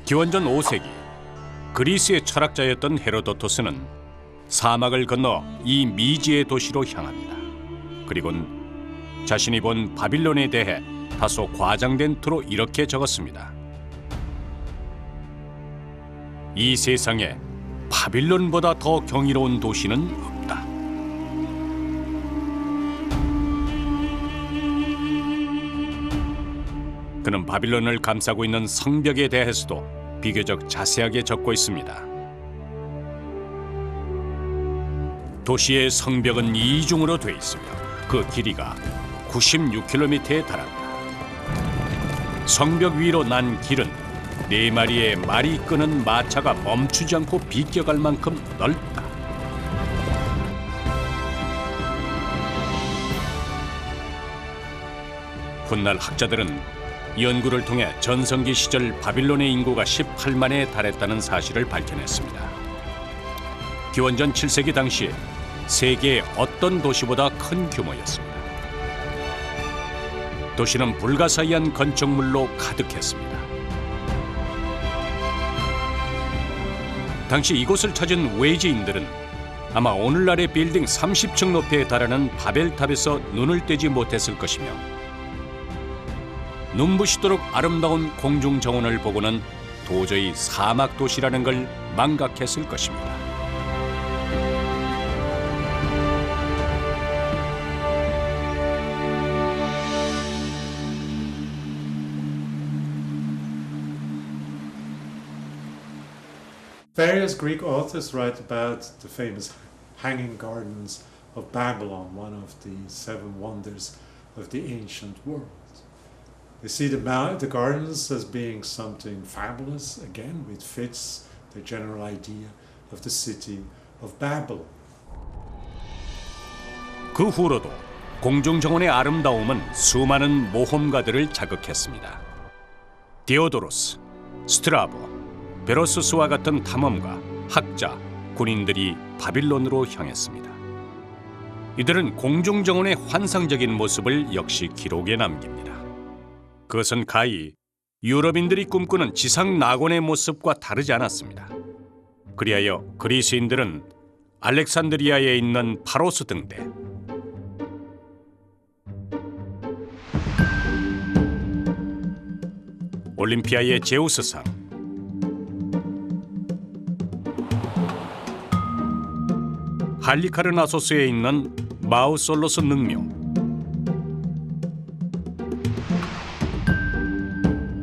기원전 5세기 그리스의 철학자였던 헤로도토스는 사막을 건너 이 미지의 도시로 향합니다. 그리곤 자신이 본 바빌론에 대해 다소 과장된 투로 이렇게 적었습니다. 이 세상에 바빌론보다 더 경이로운 도시는 없다. 그는 바빌론을 감싸고 있는 성벽에 대해서도 비교적 자세하게 적고 있습니다. 도시의 성벽은 이중으로 돼 있으며 그 길이가 96km에 달한다. 성벽 위로 난 길은 4마리의 말이 끄는 마차가 멈추지 않고 비껴갈 만큼 넓다. 훗날 학자들은 연구를 통해 전성기 시절 바빌론의 인구가 18만에 달했다는 사실을 밝혀냈습니다. 기원전 7세기 당시 세계의 어떤 도시보다 큰 규모였습니다. 도시는 불가사의한 건축물로 가득했습니다. 당시 이곳을 찾은 외지인들은 아마 오늘날의 빌딩 30층 높이에 달하는 바벨탑에서 눈을 떼지 못했을 것이며 눈부시도록 아름다운 공중 정원을 보고는 도저히 사막 도시라는 걸 망각했을 것입니다. Various Greek authors write about the famous Hanging Gardens of Babylon, one of the 7 wonders of the ancient world. They see the gardens as being something fabulous, again, which fits the general idea of the city of Babylon. 그 후로도 공중 정원의 아름다움은 수많은 모험가들을 자극했습니다. 디오도로스, 스트라보, 베로수스와 같은 탐험가, 학자, 군인들이 바빌론으로 향했습니다. 이들은 공중 정원의 환상적인 모습을 역시 기록에 남깁니다. 그것은 가히 유럽인들이 꿈꾸는 지상 낙원의 모습과 다르지 않았습니다. 그리하여 그리스인들은 알렉산드리아에 있는 파로스 등대, 올림피아의 제우스상, 할리카르나소스에 있는 마우솔로스 능묘,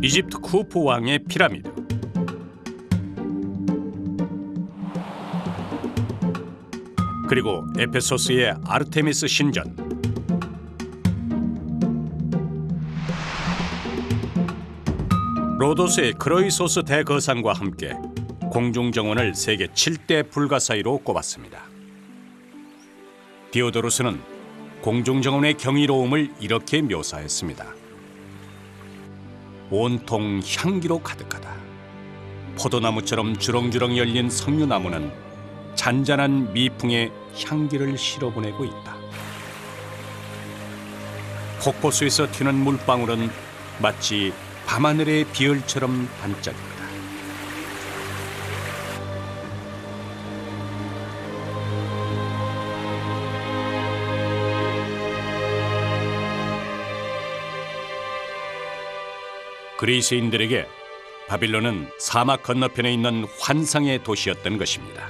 이집트 쿠프 왕의 피라미드, 그리고 에페소스의 아르테미스 신전, 로도스의 크로이소스 대거상과 함께 공중정원을 세계 7대 불가사의로 꼽았습니다. 디오도로스는 공중정원의 경이로움을 이렇게 묘사했습니다. 온통 향기로 가득하다. 포도나무처럼 주렁주렁 열린 석류나무는 잔잔한 미풍의 향기를 실어보내고 있다. 폭포수에서 튀는 물방울은 마치 밤하늘의 비열처럼 반짝인다. 그리스인들에게 바빌론은 사막 건너편에 있는 환상의 도시였던 것입니다.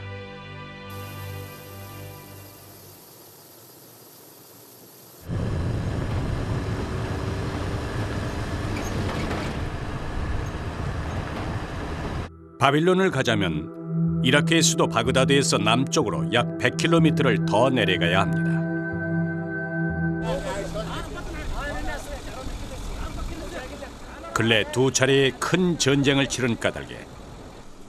바빌론을 가자면 이라크의 수도 바그다드에서 남쪽으로 약 100km를 더 내려가야 합니다. 근래 2차례의 큰 전쟁을 치른 까닭에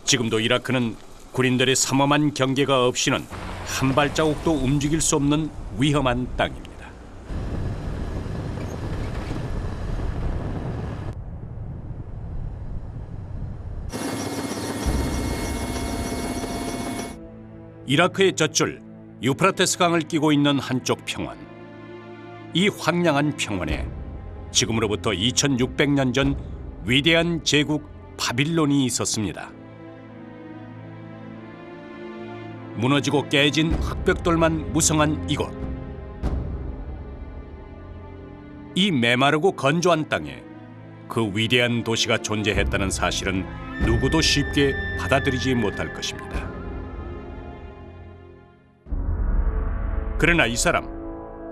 지금도 이라크는 군인들의 삼엄한 경계가 없이는 한 발자국도 움직일 수 없는 위험한 땅입니다. 이라크의 젖줄 유프라테스 강을 끼고 있는 한쪽 평원. 이 황량한 평원에 지금으로부터 2600년 전 위대한 제국 바빌론이 있었습니다. 무너지고 깨진 흑벽돌만 무성한 이곳. 이 메마르고 건조한 땅에 그 위대한 도시가 존재했다는 사실은 누구도 쉽게 받아들이지 못할 것입니다. 그러나 이 사람,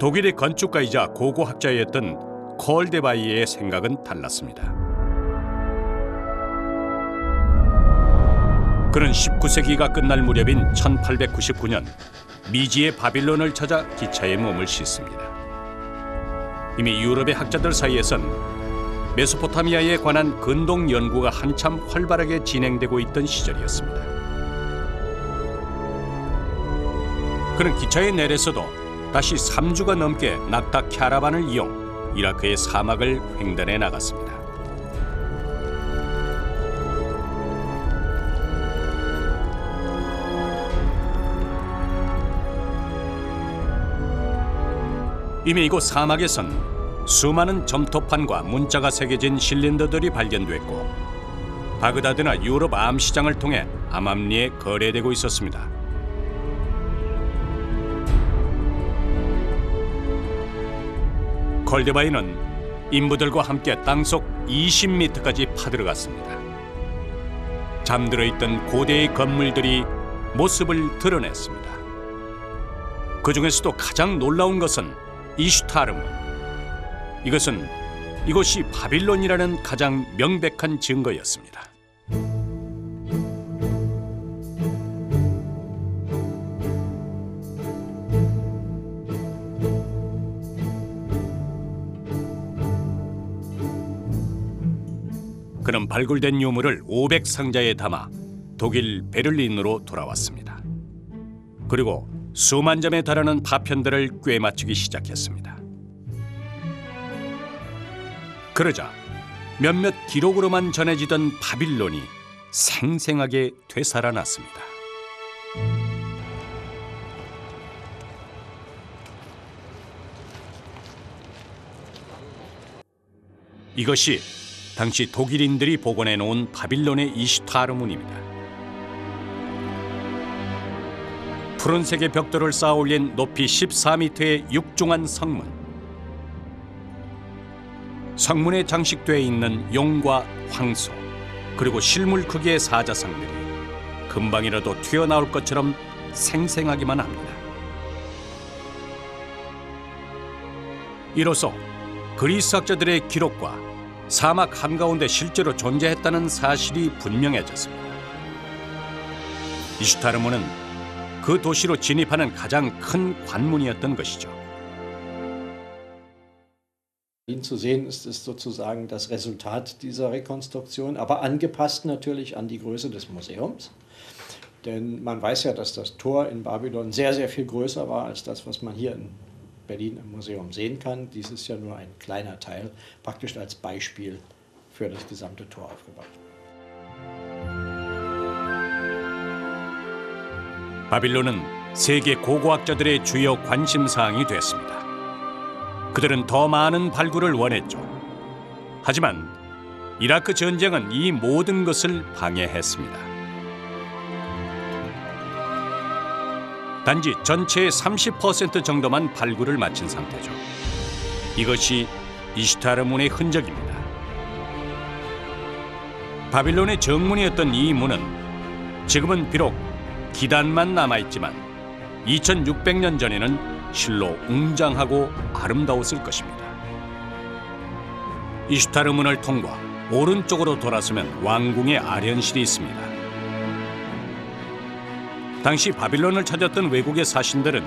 독일의 건축가이자 고고학자였던 콜데바이의 생각은 달랐습니다. 그는 19세기가 끝날 무렵인 1899년 미지의 바빌론을 찾아 기차에 몸을 싣습니다. 이미 유럽의 학자들 사이에선 메소포타미아에 관한 근동 연구가 한참 활발하게 진행되고 있던 시절이었습니다. 그는 기차에 내려서도 다시 3주가 넘게 낙타 캐러반을 이용 이라크의 사막을 횡단해 나갔습니다. 이미 이곳 사막에선 수많은 점토판과 문자가 새겨진 실린더들이 발견됐고 바그다드나 유럽 암시장을 통해 암암리에 거래되고 있었습니다. 콜데바이는 인부들과 함께 땅속 20m까지 파들어갔습니다. 잠들어 있던 고대의 건물들이 모습을 드러냈습니다. 그 중에서도 가장 놀라운 것은 이슈타르문. 이것은 이곳이 바빌론이라는 가장 명백한 증거였습니다. 그는 발굴된 유물을 500상자에 담아 독일 베를린으로 돌아왔습니다. 그리고 수만 점에 달하는 파편들을 꿰맞추기 시작했습니다. 그러자 몇몇 기록으로만 전해지던 바빌론이 생생하게 되살아났습니다. 이것이 당시 독일인들이 복원해 놓은 바빌론의 이슈타르문입니다. 푸른색의 벽돌을 쌓아 올린 높이 14m의 육중한 성문. 성문에 장식되어 있는 용과 황소, 그리고 실물 크기의 사자상들이 금방이라도 튀어나올 것처럼 생생하기만 합니다. 이로써 그리스 학자들의 기록과 사막 한가운데 실제로 존재했다는 사실이 분명해졌습니다. 이슈타르문은 그 도시로 진입하는 가장 큰 관문이었던 것이죠. Ihn zu sehen ist sozusagen das Resultat dieser Rekonstruktion, aber angepasst natürlich an die Größe des Museums. Denn man weiß ja, dass das Tor in Babylon sehr, sehr viel größer war als das, was man hier in Berlin im Museum sehen kann. Dies ist ja nur ein kleiner Teil, praktisch als Beispiel für das gesamte Tor aufgebaut. 바빌론은 세계 고고학자들의 주요 관심사항이 됐습니다. 그들은 더 많은 발굴을 원했죠. 하지만 이라크 전쟁은 이 모든 것을 방해했습니다. 단지 전체의 30% 정도만 발굴을 마친 상태죠. 이것이 이슈타르문의 흔적입니다. 바빌론의 정문이었던 이 문은 지금은 비록 기단만 남아있지만 2600년 전에는 실로 웅장하고 아름다웠을 것입니다. 이슈타르문을 통과 오른쪽으로 돌아서면 왕궁의 아련실이 있습니다. 당시 바빌론을 찾았던 외국의 사신들은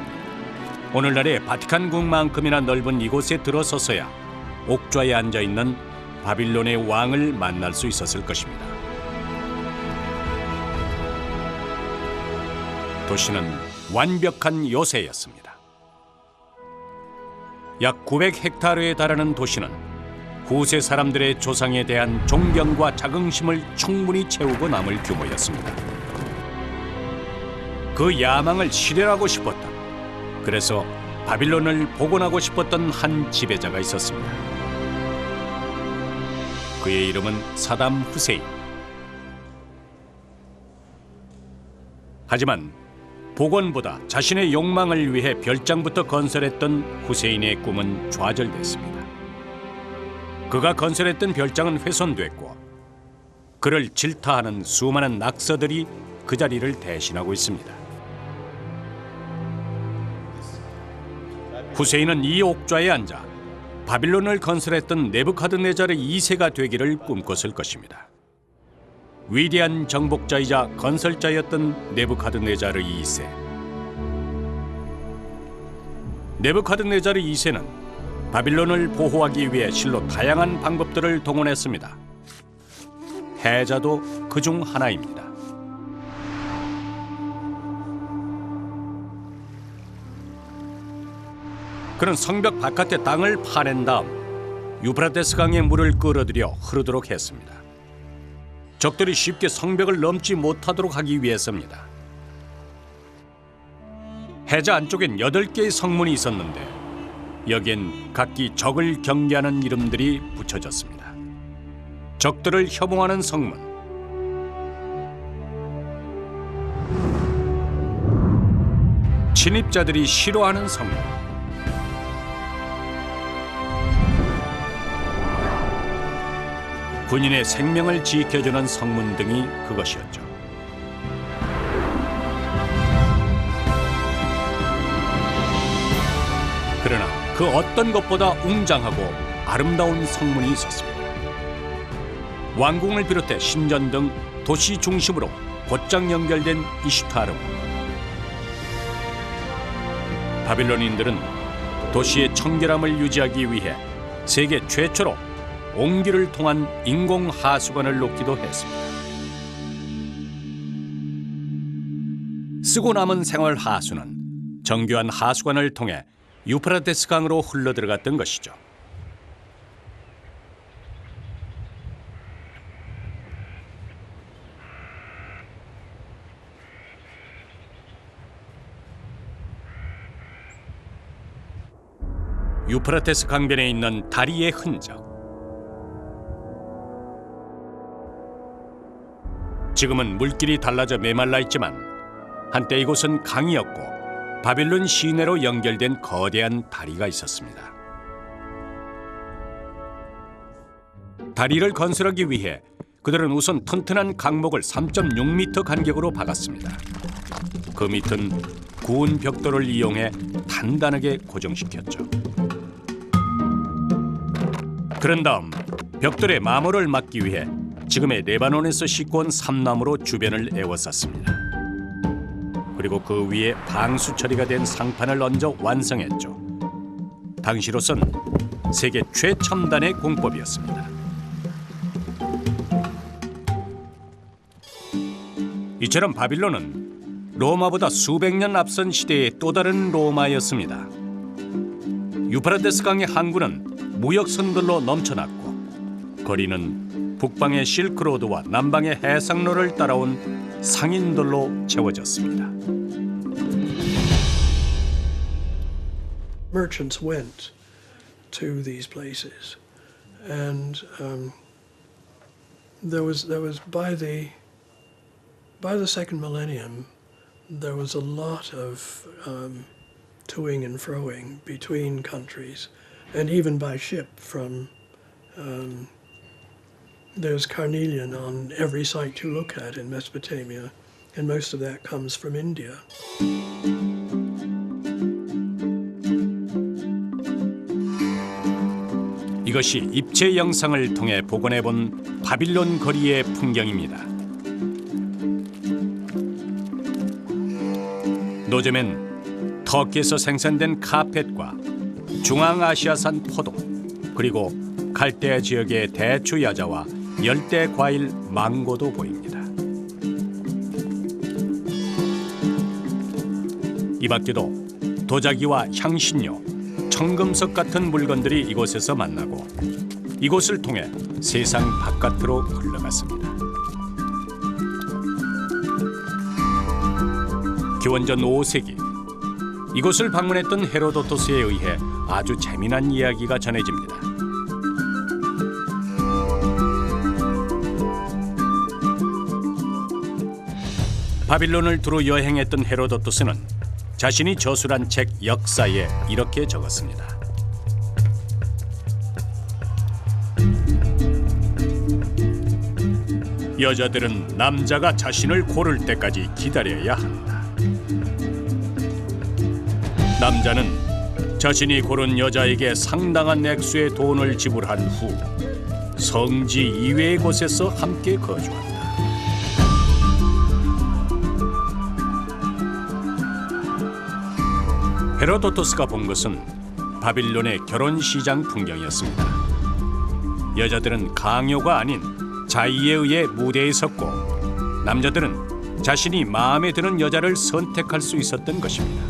오늘날의 바티칸궁만큼이나 넓은 이곳에 들어서서야 옥좌에 앉아있는 바빌론의 왕을 만날 수 있었을 것입니다. 도시는 완벽한 요새였습니다. 약 900헥타르에 달하는 도시는 후세 사람들의 조상에 대한 존경과 자긍심을 충분히 채우고 남을 규모였습니다. 그 야망을 실현하고 싶었던, 그래서 바빌론을 복원하고 싶었던 한 지배자가 있었습니다. 그의 이름은 사담 후세인. 하지만 복원보다 자신의 욕망을 위해 별장부터 건설했던 후세인의 꿈은 좌절됐습니다. 그가 건설했던 별장은 훼손됐고 그를 질타하는 수많은 낙서들이 그 자리를 대신하고 있습니다. 후세인은 이 옥좌에 앉아 바빌론을 건설했던 네부카드네자르 2세가 되기를 꿈꿨을 것입니다. 위대한 정복자이자 건설자였던 네부카드네자르 2세. 네부카드네자르 2세는 바빌론을 보호하기 위해 실로 다양한 방법들을 동원했습니다. 해자도 그중 하나입니다. 그는 성벽 바깥의 땅을 파낸 다음 유프라테스 강의 물을 끌어들여 흐르도록 했습니다. 적들이 쉽게 성벽을 넘지 못하도록 하기 위해서입니다. 해자 안쪽엔 8개의 성문이 있었는데 여기엔 각기 적을 경계하는 이름들이 붙여졌습니다. 적들을 혐오하는 성문, 침입자들이 싫어하는 성문, 군인의 생명을 지켜주는 성문 등이 그것이었죠. 그러나 그 어떤 것보다 웅장하고 아름다운 성문이 있었습니다. 왕궁을 비롯해 신전 등 도시 중심으로 곧장 연결된 이슈타르문. 바빌론인들은 도시의 청결함을 유지하기 위해 세계 최초로 옹기를 통한 인공 하수관을 놓기도 했습니다. 쓰고 남은 생활 하수는 정교한 하수관을 통해 유프라테스 강으로 흘러들어갔던 것이죠. 유프라테스 강변에 있는 다리의 흔적. 지금은 물길이 달라져 메말라 있지만 한때 이곳은 강이었고 바빌론 시내로 연결된 거대한 다리가 있었습니다. 다리를 건설하기 위해 그들은 우선 튼튼한 강목을 3.6m 간격으로 박았습니다. 그 밑은 구운 벽돌을 이용해 단단하게 고정시켰죠. 그런 다음 벽돌의 마모를 막기 위해 지금의 레바논에서 싣고 온 삼나무로 주변을 에워쌌습니다. 그리고 그 위에 방수 처리가 된 상판을 얹어 완성했죠. 당시로선 세계 최첨단의 공법이었습니다. 이처럼 바빌론은 로마보다 수백 년 앞선 시대의 또 다른 로마였습니다. 유프라테스 강의 항구는 무역선들로 넘쳐났고 거리는 북방의 실크로드와 남방의 해상로를 따라온 상인들로 채워졌습니다. Merchants went to these places, and there was by the second millennium there was a lot of toing and froing between countries, and even by ship from. There's carnelian on every site you look at in Mesopotamia, and most of that comes from India. 이것이 입체 영상을 통해 복원해본 바빌론 거리의 풍경입니다. 노점엔 터키에서 생산된 카펫과 중앙아시아산 포도, 그리고 갈대아 지역의 대추 야자와 열대 과일 망고도 보입니다. 이 밖에도 도자기와 향신료, 청금석 같은 물건들이 이곳에서 만나고 이곳을 통해 세상 바깥으로 흘러갔습니다. 기원전 5세기 이곳을 방문했던 헤로도토스에 의해 아주 재미난 이야기가 전해집니다. 바빌론을 두루 여행했던 헤로도토스는 자신이 저술한 책 역사에 이렇게 적었습니다. 여자들은 남자가 자신을 고를 때까지 기다려야 한다. 남자는 자신이 고른 여자에게 상당한 액수의 돈을 지불한 후 성지 이외의 곳에서 함께 거주한다. 헤로도토스가 본 것은 바빌론의 결혼 시장 풍경이었습니다. 여자들은 강요가 아닌 자의에 의해 무대에 섰고 남자들은 자신이 마음에 드는 여자를 선택할 수 있었던 것입니다.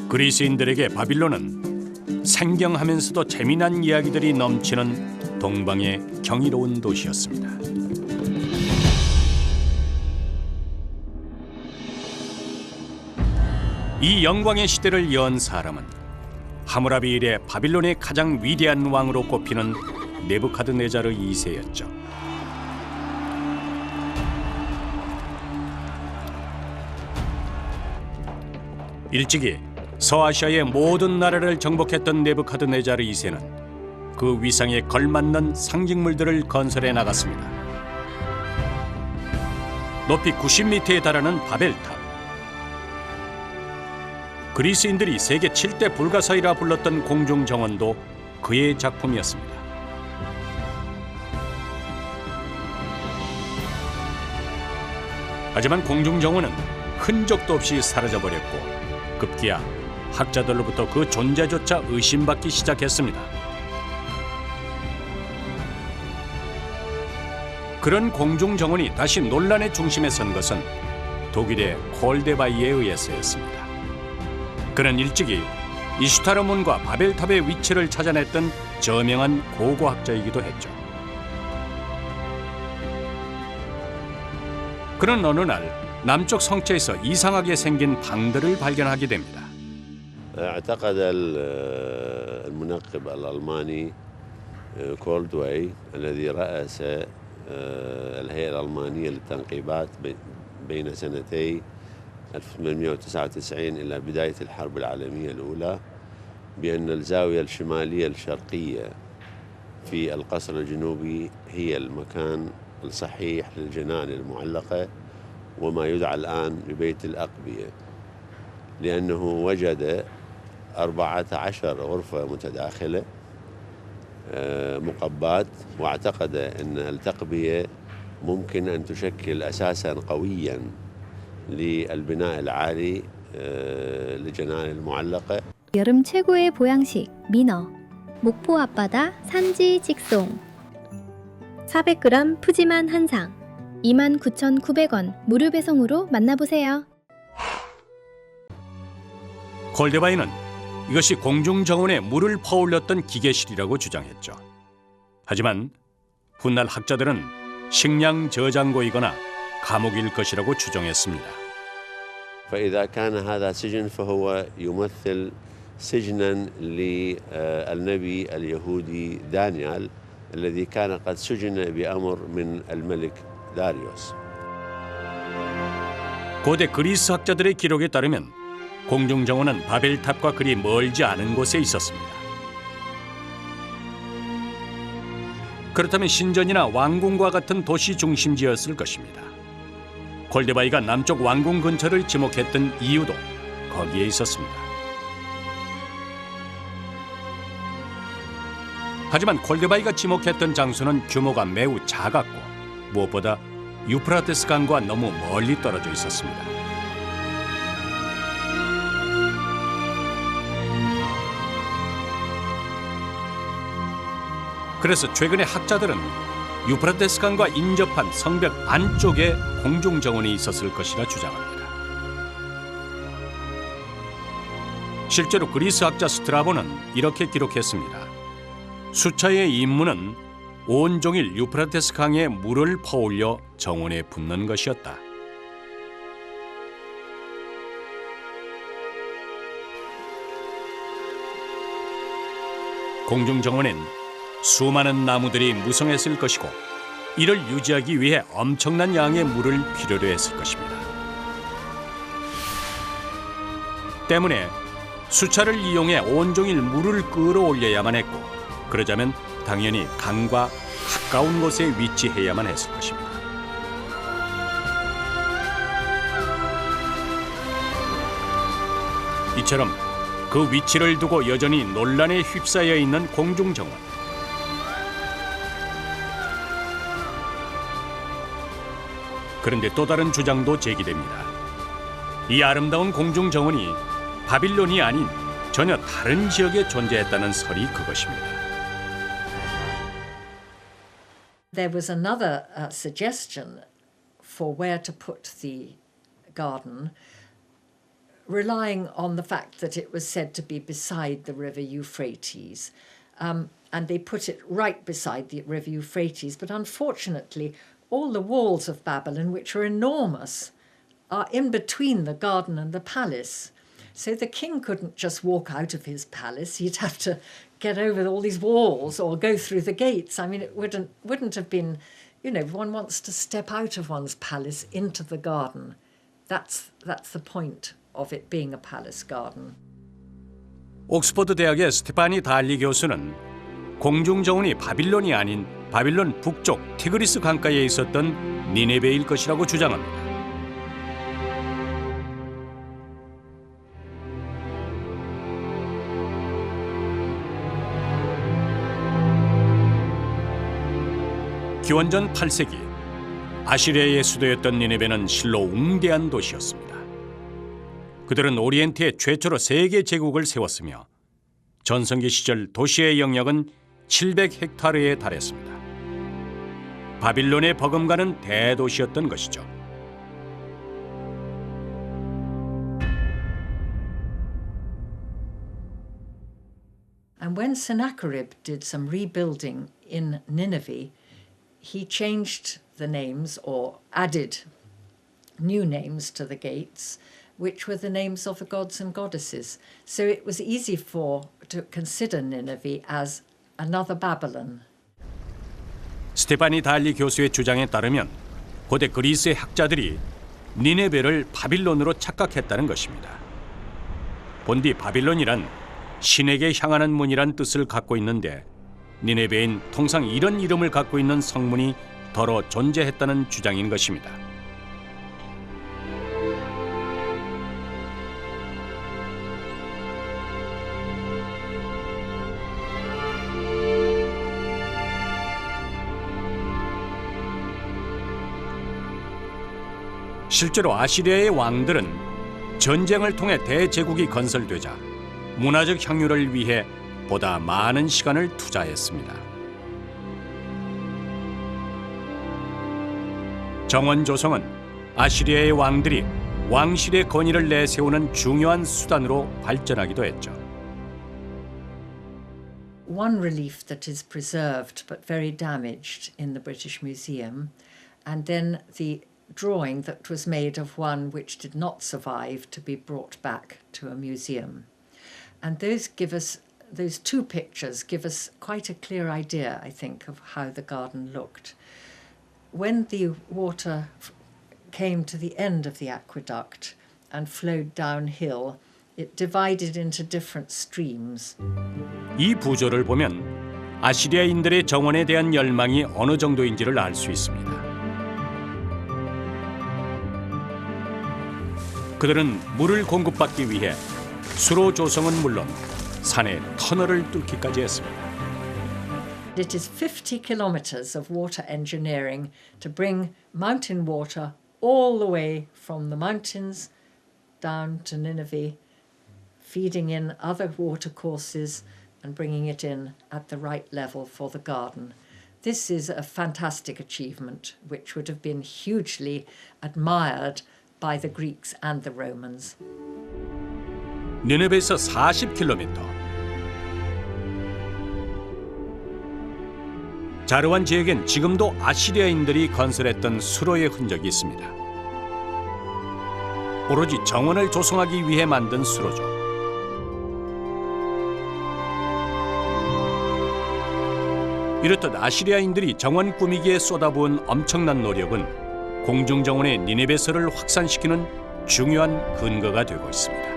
그리스인들에게 바빌론은 생경하면서도 재미난 이야기들이 넘치는 동방의 경이로운 도시였습니다. 이 영광의 시대를 연 사람은 하무라비 이래 바빌론의 가장 위대한 왕으로 꼽히는 네부카드네자르 2세였죠. 일찍이 서아시아의 모든 나라를 정복했던 네부카드네자르 2세는 그 위상에 걸맞는 상징물들을 건설해 나갔습니다. 높이 90m에 달하는 바벨탑, 그리스인들이 세계 7대 불가사의라 불렀던 공중정원도 그의 작품이었습니다. 하지만 공중정원은 흔적도 없이 사라져버렸고 급기야 학자들로부터 그 존재조차 의심받기 시작했습니다. 그런 공중정원이 다시 논란의 중심에 선 것은 독일의 콜데바이에 의해서였습니다. 그는 일찍이 이슈타르문과 바벨탑의 위치를 찾아냈던 저명한 고고학자이기도 했죠. 그는 어느 날 남쪽 성체에서 이상하게 생긴 방들을 발견하게 됩니다. اعتقد المنقب الألماني كولدواي الذي رأس الهيئة الألمانية للتنقيبات بين سنتي 1899 إلى بداية الحرب العالمية الأولى بأن الزاوية الشمالية الشرقية في القصر الجنوبي هي المكان الصحيح للجنان المعلقة وما يدعى الآن ببيت الأقبية لأنه وجد 14 غرفة متداخلة مقبات واعتقد أن التقبية ممكن أن تشكل أساسا قويا للبناء العالي للجنان المعلقة. 여름 최고의 보양식 민어, 목포 앞바다 산지 직송 400g 푸짐한 한상 29,900원 무료 배송으로 만나보세요. 콜데바이는 이것이 공중정원에 물을 퍼올렸던 기계실이라고 주장했죠. 하지만 훗날 학자들은 식량 저장고이거나 감옥일 것이라고 추정했습니다. فإذا كان هذا سجن فهو يمثل سجنا للنبي اليهودي دانيال الذي كان قد سجن بأمر من الملك داريوس. 고대 그리스 학자들의 기록에 따르면 공중정원은 바벨탑과 그리 멀지 않은 곳에 있었습니다. 그렇다면 신전이나 왕궁과 같은 도시 중심지였을 것입니다. 콜데바이가 남쪽 왕궁 근처를 지목했던 이유도 거기에 있었습니다. 하지만 콜데바이가 지목했던 장소는 규모가 매우 작았고 무엇보다 유프라테스 강과 너무 멀리 떨어져 있었습니다. 그래서 최근에 학자들은 유프라테스 강과 인접한 성벽 안쪽에 공중정원이 있었을 것이라 주장합니다. 실제로 그리스 학자 스트라보는 이렇게 기록했습니다. 수차의 임무는 온종일 유프라테스 강에 물을 퍼올려 정원에 붓는 것이었다. 공중정원엔 수많은 나무들이 무성했을 것이고 이를 유지하기 위해 엄청난 양의 물을 필요로 했을 것입니다. 때문에 수차를 이용해 온종일 물을 끌어올려야만 했고 그러자면 당연히 강과 가까운 곳에 위치해야만 했을 것입니다. 이처럼 그 위치를 두고 여전히 논란에 휩싸여 있는 공중정원. 그런데 또 다른 주장도 제기됩니다. 이 아름다운 공중정원이 바빌론이 아닌 전혀 다른 지역에 존재했다는 설이 그것입니다. There was another suggestion for where to put the garden, relying on the fact that it was said to be beside the river Euphrates. And they put it right beside the river Euphrates. But unfortunately, all the walls of Babylon, which are enormous, are in between the garden and the palace. So the king couldn't just walk out of his palace. He'd have to get over all these walls or go through the gates. I mean, it wouldn't have been, you know, one wants to step out of one's palace into the garden. That's the point of it being a palace garden. 옥스퍼드 대학의 스테파니 달리 교수는 공중정원이 바빌론이 아닌 바빌론 북쪽 티그리스 강가에 있었던 니네베일 것이라고 주장합니다. 기원전 8세기 아시리아의 수도였던 니네베는 실로 웅대한 도시였습니다. 그들은 오리엔트에 최초로 세계 제국을 세웠으며 전성기 시절 도시의 영역은 700헥타르에 달했습니다. 바빌론에 버금가는 대도시였던 것이죠. And when Sennacherib did some rebuilding in Nineveh, he changed the names or added new names to the gates, which were the names of the gods and goddesses. So it was easy to consider Nineveh as another Babylon. 스테파니 달리 교수의 주장에 따르면 고대 그리스의 학자들이 니네베를 바빌론으로 착각했다는 것입니다. 본디 바빌론이란 신에게 향하는 문이란 뜻을 갖고 있는데 니네베엔 통상 이런 이름을 갖고 있는 성문이 더러 존재했다는 주장인 것입니다. 실제로 아시리아의 왕들은 전쟁을 통해 대제국이 건설되자 문화적 향유를 위해 보다 많은 시간을 투자했습니다. 정원 조성은 아시리아의 왕들이 왕실의 권위를 내세우는 중요한 수단으로 발전하기도 했죠. One relief that is preserved but very damaged in the British Museum, and then the drawing that was made of one which did not survive to be brought back to a museum. And those two pictures give us quite a clear idea, I think, of how the garden looked. When the water came to the end of the aqueduct and flowed downhill, it divided into different streams. 이 부조를 보면 아시리아인들의 정원에 대한 열망이 어느 정도인지를 알 수 있습니다. 그들은 물을 공급받기 위해 수로 조성은 물론 산에 터널을 뚫기까지 했습니다. It is 50 kilometers of water engineering to bring mountain water all the way from the mountains down to Nineveh, feeding in other water courses and bringing it in at the right level for the garden. This is a fantastic achievement which would have been hugely admired by the Greeks and the Romans. 니네베에서 40km. 자르완 지역엔 지금도 아시리아인들이 건설했던 수로의 흔적이 있습니다. 오로지 정원을 조성하기 위해 만든 수로죠. 이렇듯 아시리아인들이 정원 꾸미기에 쏟아부은 엄청난 노력은 공중정원의 니네베설을 확산시키는 중요한 근거가 되고 있습니다.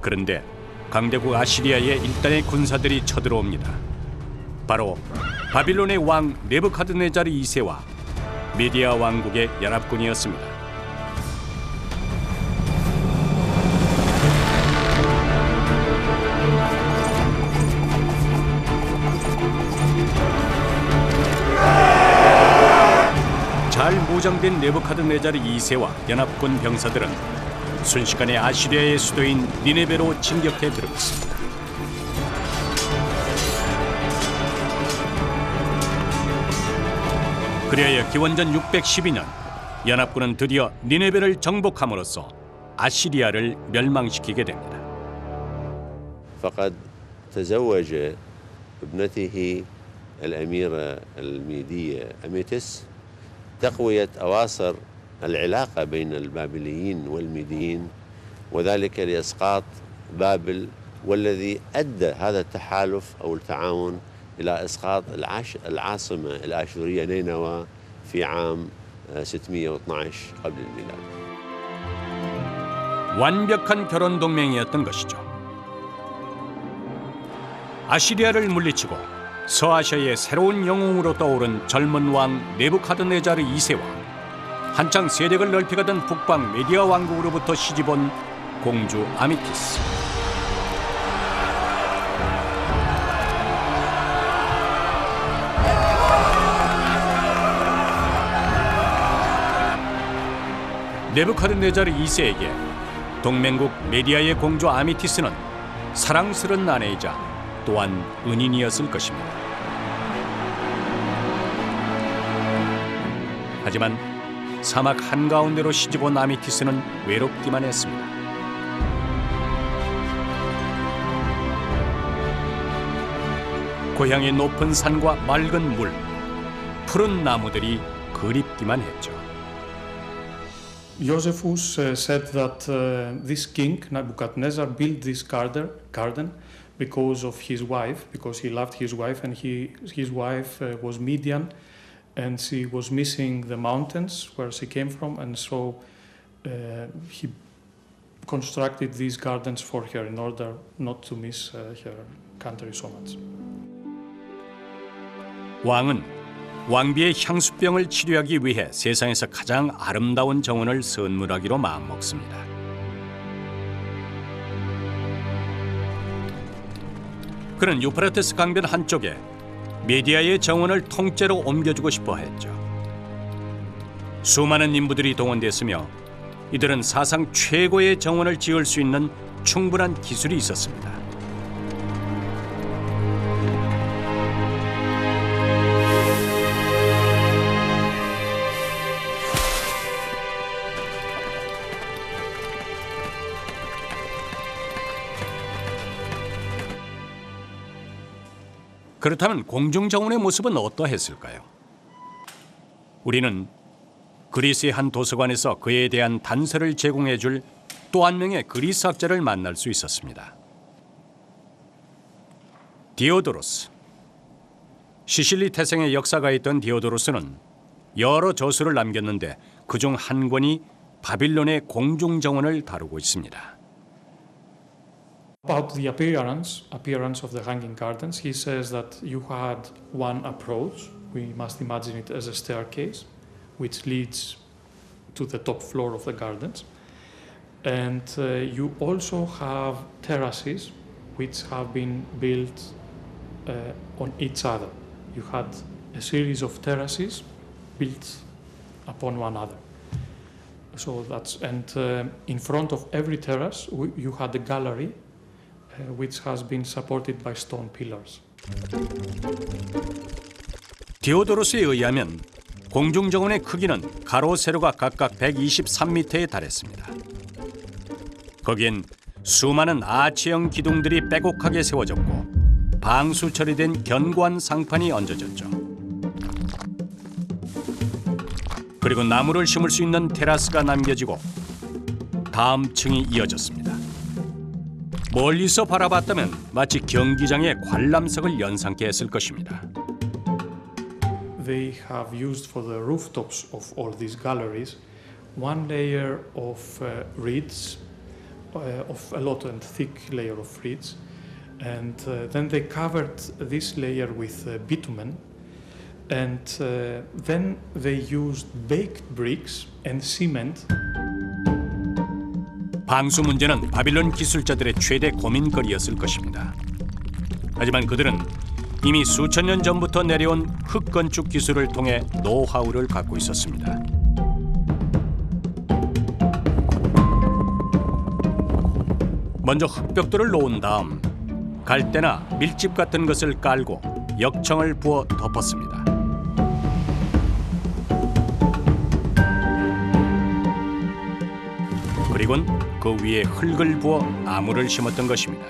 그런데 강대국 아시리아의 일단의 군사들이 쳐들어옵니다. 바로 바빌론의 왕 네부카드네자르 2세와 메디아 왕국의 연합군이었습니다. 잘 무장된 네부카드네자르 2세와 연합군 병사들은 순식간에 아시리아의 수도인 니네베로 진격해 들어갔습니다. 그리하여 기원전 612년 연합군은 드디어 니네베를 정복함으로써 아시리아를 멸망시키게 됩니다. فقد تزوج ابنته الأميرة الميدية أميتس تقوية أواصر العلاقة بين البابليين والميديين وذلك لإسقاط بابل والذي أدى هذا التحالف أو التعاون إلى إسقاط العاصمة الآشورية نينوى في عام 612 قبل الميلاد. 완벽한 결혼 동맹이었던 것이죠. 아시리아를 물리치고 서아시아의 새로운 영웅으로 떠오른 젊은 왕 네부카드네자르 2세와 한창 세력을 넓혀가던 북방 메디아 왕국으로부터 시집온 공주 아미티스. 네부카드네자르 2세에게 동맹국 메디아의 공주 아미티스는 사랑스런 아내이자 또한 은인이었을 것입니다. 하지만 사막 한가운데로 시집온 아미티스는 외롭기만 했습니다. 고향의 높은 산과 맑은 물, 푸른 나무들이 그립기만 했죠. Josephus said that this king, Nebuchadnezzar, built this garden because of his wife, because he loved his wife, and his wife was Midian, and she was missing the mountains where she came from, and so he constructed these gardens for her in order not to miss her country so much. 왕은 왕비의 향수병을 치료하기 위해 세상에서 가장 아름다운 정원을 선물하기로 마음먹습니다. 그는 유프라테스 강변 한쪽에 메디아의 정원을 통째로 옮겨주고 싶어 했죠. 수많은 인부들이 동원됐으며 이들은 사상 최고의 정원을 지을 수 있는 충분한 기술이 있었습니다. 그렇다면 공중정원의 모습은 어떠했을까요? 우리는 그리스의 한 도서관에서 그에 대한 단서를 제공해 줄 또 한 명의 그리스 학자를 만날 수 있었습니다. 디오도로스. 시실리 태생의 역사가 있던 디오도로스는 여러 저수를 남겼는데 그중 한 권이 바빌론의 공중정원을 다루고 있습니다. About the appearance of the Hanging Gardens, he says that you had one approach. We must imagine it as a staircase, which leads to the top floor of the gardens. And you also have terraces, which have been built on each other. You had a series of terraces built upon one another. So that's in front of every terrace, you had a gallery. Which has been supported by stone pillars. 디오도로스에 의하면 공중정원의 크기는 가로 세로가 각각 123m에 달했습니다. 거기엔 수많은 아치형 기둥들이 빼곡하게 세워졌고 방수 처리된 견고한 상판이 얹어졌죠. 그리고 나무를 심을 수 있는 테라스가 남겨지고 다음 층이 이어졌습니다. 멀리서 바라봤다면 마치 경기장의 관람석을 연상케 했을 것입니다. They have used for the rooftops of all these galleries one layer of reeds, of a lot and thick layer of reeds, and then they covered this layer with bitumen, and then they used baked bricks and cement. 방수 문제는 바빌론 기술자들의 최대 고민거리였을 것입니다. 하지만 그들은 이미 수천 년 전부터 내려온 흙건축 기술을 통해 노하우를 갖고 있었습니다. 먼저 흙벽돌을 놓은 다음 갈대나 밀집 같은 것을 깔고 역청을 부어 덮었습니다. 그리고는 그 위에 흙을 부어 나무를 심었던 것입니다.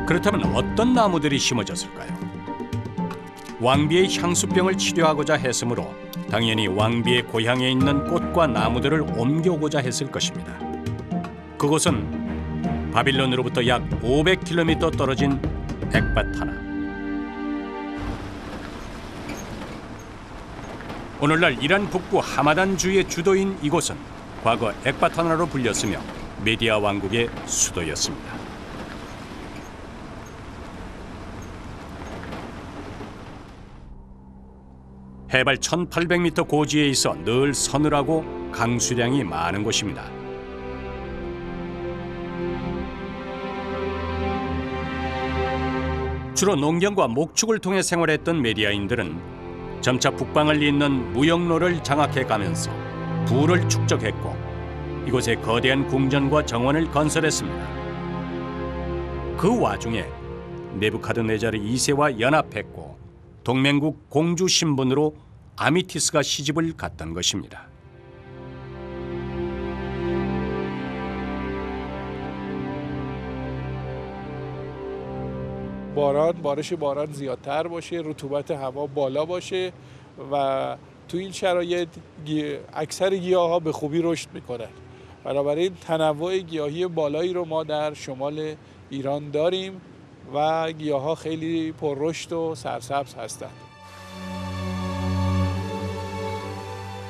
그렇다면 어떤 나무들이 심어졌을까요? 왕비의 향수병을 치료하고자 했으므로 당연히 왕비의 고향에 있는 꽃과 나무들을 옮겨오고자 했을 것입니다. 그곳은 바빌론으로부터 약 500km 떨어진 엑바타나. 오늘날 이란 북부 하마단 주의 주도인 이곳은 과거 엑바타나로 불렸으며 메디아 왕국의 수도였습니다. 해발 1800m 고지에 있어 늘 서늘하고 강수량이 많은 곳입니다. 주로 농경과 목축을 통해 생활했던 메디아인들은 점차 북방을 잇는 무역로를 장악해 가면서 부를 축적했고 이곳에 거대한 궁전과 정원을 건설했습니다. 그 와중에 네부카드네자르 2세와 연합했고 동맹국 공주 신분으로 아미티스가 시집을 갔던 것입니다. بارش باران زیادتر باشه، رطوبت هوا بالا باشه و تو این شرایط اکثر گیاها به خوبی رشد میکنن. بنابراین تنوع گیاهی بالایی رو ما در شمال ایران داریم و گیاها خیلی پررشد و سرسبز هستند.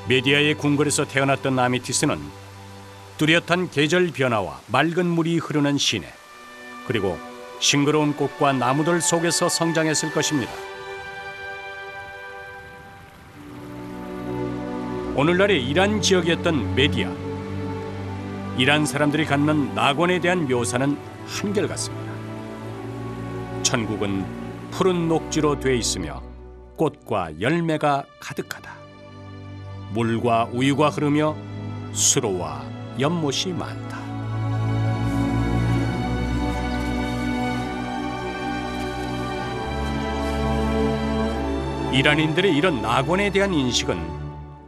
메디아의 궁궐에서 태어났던 아미티스는 뚜렷한 계절 변화와 맑은 물이 흐르는 시내 그리고 싱그러운 꽃과 나무들 속에서 성장했을 것입니다. 오늘날의 이란 지역이었던 메디아. 이란 사람들이 갖는 낙원에 대한 묘사는 한결같습니다. 천국은 푸른 녹지로 돼 있으며 꽃과 열매가 가득하다. 물과 우유가 흐르며 수로와 연못이 많다. 이란인들의 이런 낙원에 대한 인식은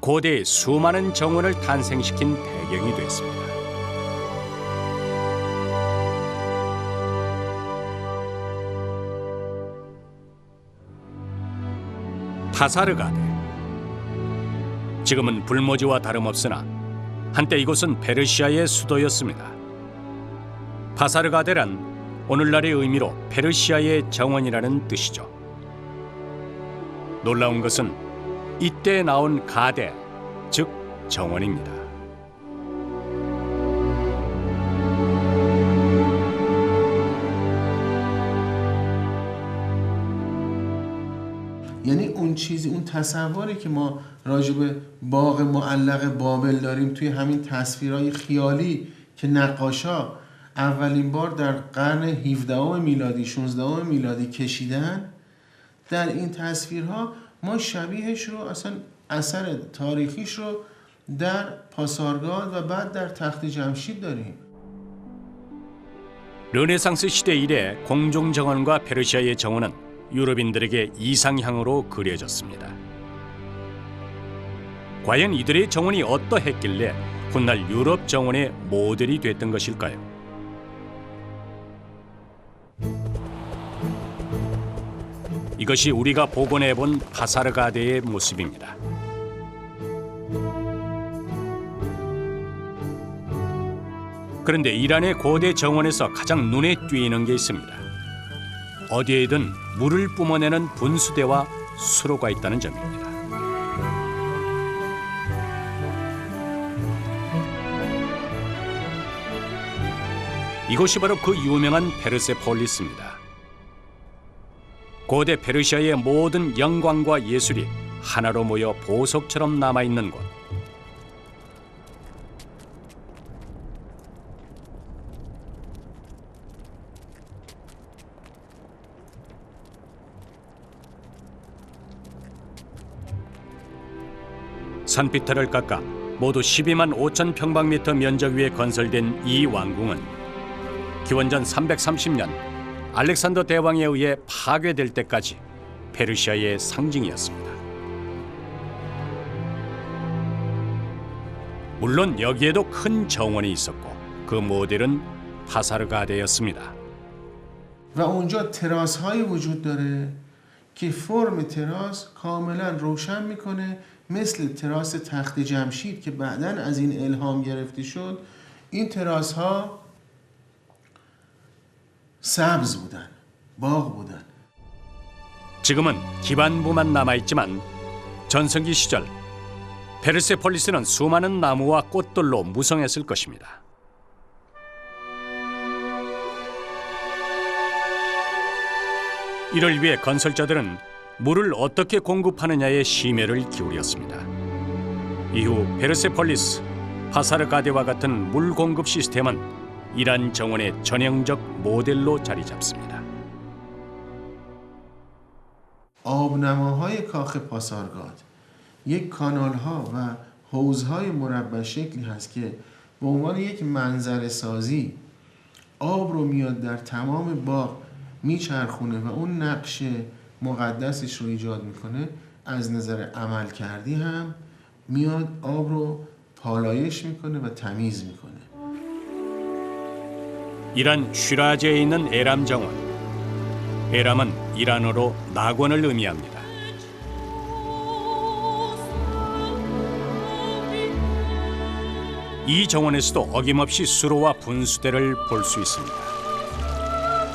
고대의 수많은 정원을 탄생시킨 배경이 됐습니다. 파사르가데. 지금은 불모지와 다름없으나 한때 이곳은 페르시아의 수도였습니다. 파사르가데란 오늘날의 의미로 페르시아의 정원이라는 뜻이죠. 놀라운 것은 이때 나온 가데, 즉 정원입니다. یعنی اون چیزی اون تصوری که ما راجع به باغ معلق بابل داریم توی همین تصویرهای خیالی که نقاشا اولین بار در قرن 17 میلادی 16 میلادی کشیدن در این تصویرها ما شبیهش رو اصلا اثر تاریخیش رو در پاسارگاد و بعد در تخت جمشید داریم. 르네상스 시대 이래 공중 정원과 페르시아의 정원은 유럽인들에게 이상향으로 그려졌습니다. 과연 이들의 정원이 어떠했길래 훗날 유럽 정원의 모델이 됐던 것일까요? 이것이 우리가 복원해 본 파사르가데의 모습입니다. 그런데 이란의 고대 정원에서 가장 눈에 띄는 게 있습니다. 어디에든 물을 뿜어내는 분수대와 수로가 있다는 점입니다. 이곳이 바로 그 유명한 페르세폴리스입니다. 고대 페르시아의 모든 영광과 예술이 하나로 모여 보석처럼 남아있는 곳. 산비탈을 깎아 모두 12만 5천 평방미터 면적 위에 건설된 이 왕궁은 기원전 330년 알렉산더 대왕에 의해 파괴될 때까지 페르시아의 상징이었습니다. 물론 여기에도 큰 정원이 있었고 그 모델은 파사르가데였습니다. و اونجا تراس هایی وجود داره که فرم تراس کاملا روشن میکنه مثل تراس تخت جمشید که بعداً از این الهام گرفته شد. این تراس ها سبز بودن، باغ بودن. 지금은 기반부만 남아있지만 전성기 시절 페르세폴리스는 수많은 나무와 꽃들로 무성했을 것입니다. 이를 위해 건설자들은 물을 어떻게 공급하느냐에 심혈을 기울였습니다. 이후 페르세폴리스, 파사르가데와 같은 물 공급 시스템은 이란 정원의 전형적 모델로 자리 잡습니다. آبنماهای کاخ پاسارگاد یک کانال ها و حوضهای مربع شکلی هست که به عنوان یک منظره سازی آب رو میاد در تمام باغ میچرخونه و اون نقش مقدسش رو ایجاد میکنه. از نظر عمل کردی هم میاد آب رو پالایش میکنه و تمیز میکنه. 이란 쉬라즈에 있는 에람 정원. 에람은 이란어로 낙원을 의미합니다. 이 정원에서도 어김없이 수로와 분수대를 볼 수 있습니다.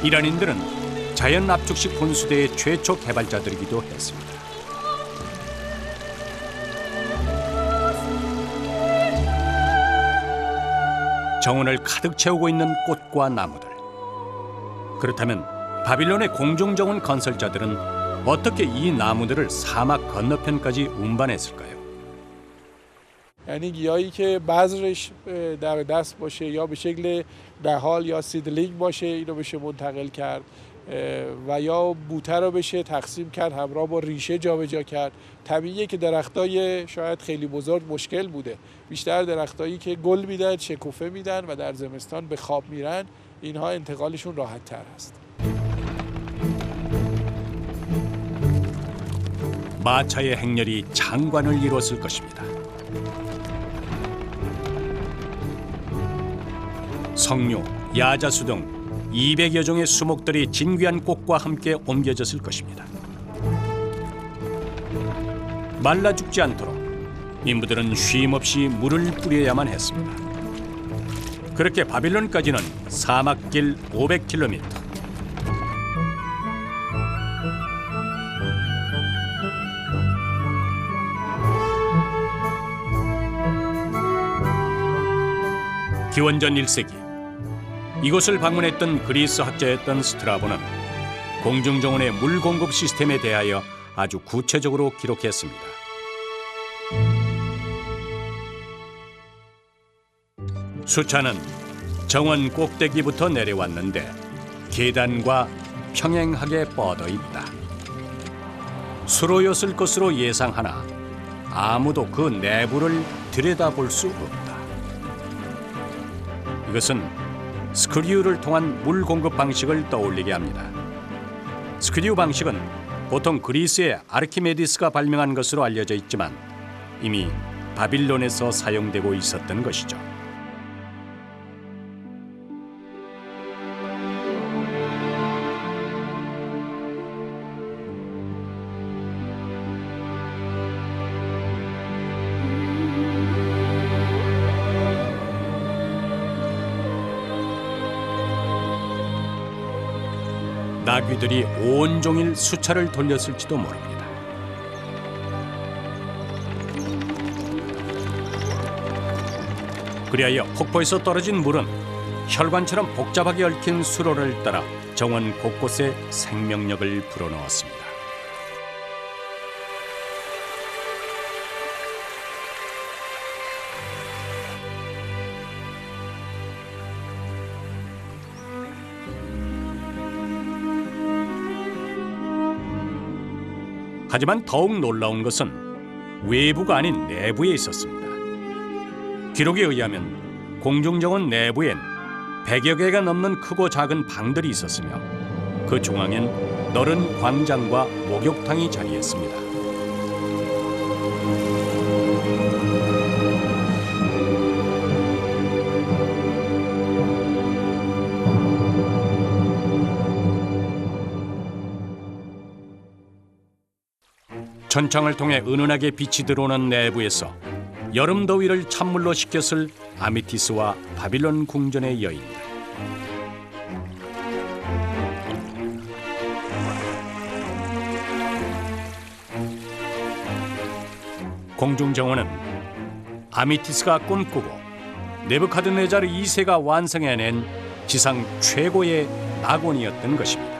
이란인들은 자연 압축식 분수대의 최초 개발자들이기도 했습니다. 정원을 가득 채우고 있는 꽃과 나무들. 그렇다면 바빌론의 공중정원 건설자들은 어떻게 이 나무들을 사막 건너편까지 운반했을까요? یعنی گیاهی که بذرش در دست باشه یا به شکل نهال یا سیدلینگ باشه اینو بشه منتقل کرد و یا بوته رو بشه تقسیم کرد همراه با ریشه جابجا کرد. طبیعیه که درختای شاید خیلی بزرگ مشکل بوده. بیشتر درختایی که گل میدن، شکوفه میدن و در زمستان به خواب میرن اینها انتقالشون راحت تر است. 마차의 행렬이 장관을 이뤘을 것입니다. 석류, 야자수 등 200여 종의 수목들이 진귀한 꽃과 함께 옮겨졌을 것입니다. 말라 죽지 않도록 인부들은 쉼없이 물을 뿌려야만 했습니다. 그렇게 바빌론까지는 사막길 500km. 기원전 1세기 이곳을 방문했던 그리스 학자였던 스트라보는 공중정원의 물 공급 시스템에 대하여 아주 구체적으로 기록했습니다. 수차는 정원 꼭대기부터 내려왔는데 계단과 평행하게 뻗어 있다. 수로였을 것으로 예상하나 아무도 그 내부를 들여다볼 수 없다. 이것은 스크류를 통한 물 공급 방식을 떠올리게 합니다. 스크류 방식은 보통 그리스의 아르키메디스가 발명한 것으로 알려져 있지만 이미 바빌론에서 사용되고 있었던 것이죠. 나귀들이 온종일 수차를 돌렸을지도 모릅니다. 그리하여 폭포에서 떨어진 물은 혈관처럼 복잡하게 얽힌 수로를 따라 정원 곳곳에 생명력을 불어넣었습니다. 하지만 더욱 놀라운 것은 외부가 아닌 내부에 있었습니다. 기록에 의하면 공중정원 내부엔 100여 개가 넘는 크고 작은 방들이 있었으며 그 중앙엔 넓은 광장과 목욕탕이 자리했습니다. 천창을 통해 은은하게 빛이 들어오는 내부에서 여름 더위를 찬물로 식혔을 아미티스와 바빌론 궁전의 여인들. 공중정원은 아미티스가 꿈꾸고 네부카드네자르 2세가 완성해낸 지상 최고의 낙원이었던 것입니다.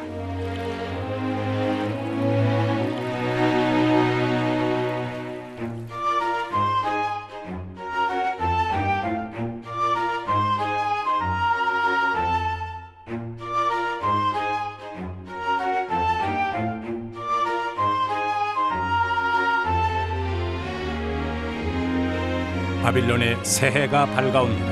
바빌론의 새해가 밝아옵니다.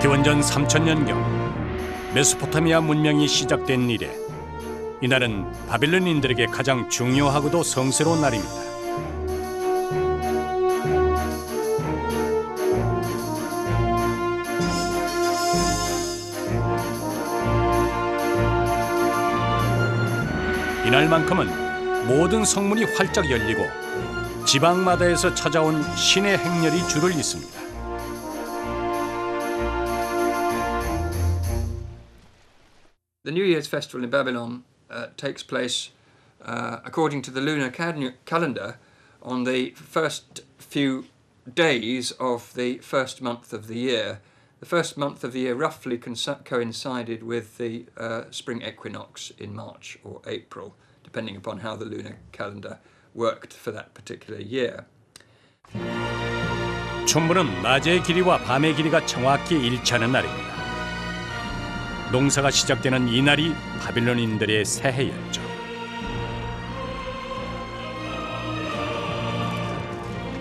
기원전 3000년경 메소포타미아 문명이 시작된 이래 이날은 바빌론인들에게 가장 중요하고도 성스러운 날입니다. 이날만큼은 모든 성문이 활짝 열리고 지방마다에서 찾아온 신의 행렬이 줄을 잇습니다. The New Year's festival in Babylon takes place according to the lunar calendar on the first few days of the first month of the year. The first month of the year roughly coincided with the spring equinox in March or April, depending upon how the lunar calendar worked for that particular year. 춘분은 낮의 길이와 밤의 길이가 정확히 일치하는 날입니다. 농사가 시작되는 이 날이 바빌론인들의 새해였죠.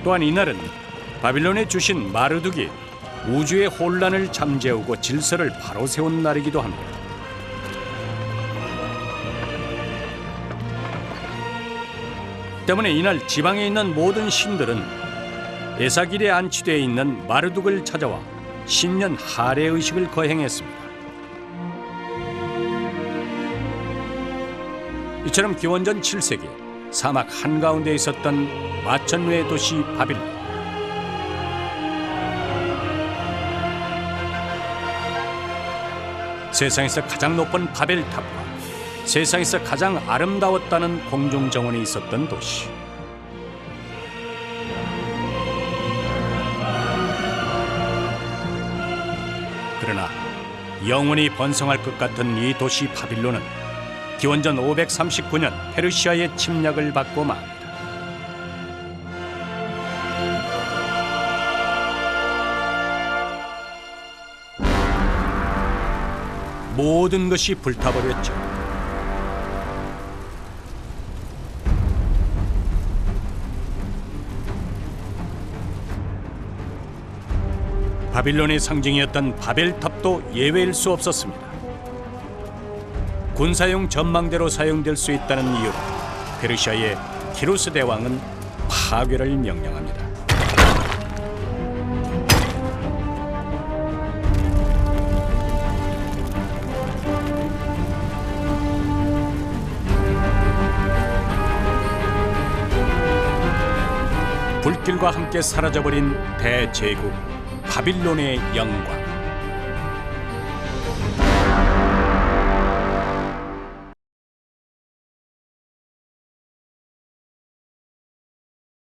또한 이날은 바빌론에 주신 마르둑이 우주의 혼란을 잠재우고 질서를 바로 세운 날이기도 합니다. 때문에 이날 지방에 있는 모든 신들은 에사길에 안치되어 있는 마르둑을 찾아와 신년 할애 의식을 거행했습니다. 이처럼 기원전 7세기 사막 한가운데 있었던 마천루의 도시 바빌론. 세상에서 가장 높은 바벨탑과 세상에서 가장 아름다웠다는 공중정원이 있었던 도시. 그러나 영원히 번성할 것 같은 이 도시 바빌론은 기원전 539년 페르시아의 침략을 받고 맙니다. 모든 것이 불타버렸죠. 바빌론의 상징이었던 바벨탑도 예외일 수 없었습니다. 군사용 전망대로 사용될 수 있다는 이유로 페르시아의 키루스 대왕은 파괴를 명령합니다. 불길과 함께 사라져버린 대제국 바빌론의 영광.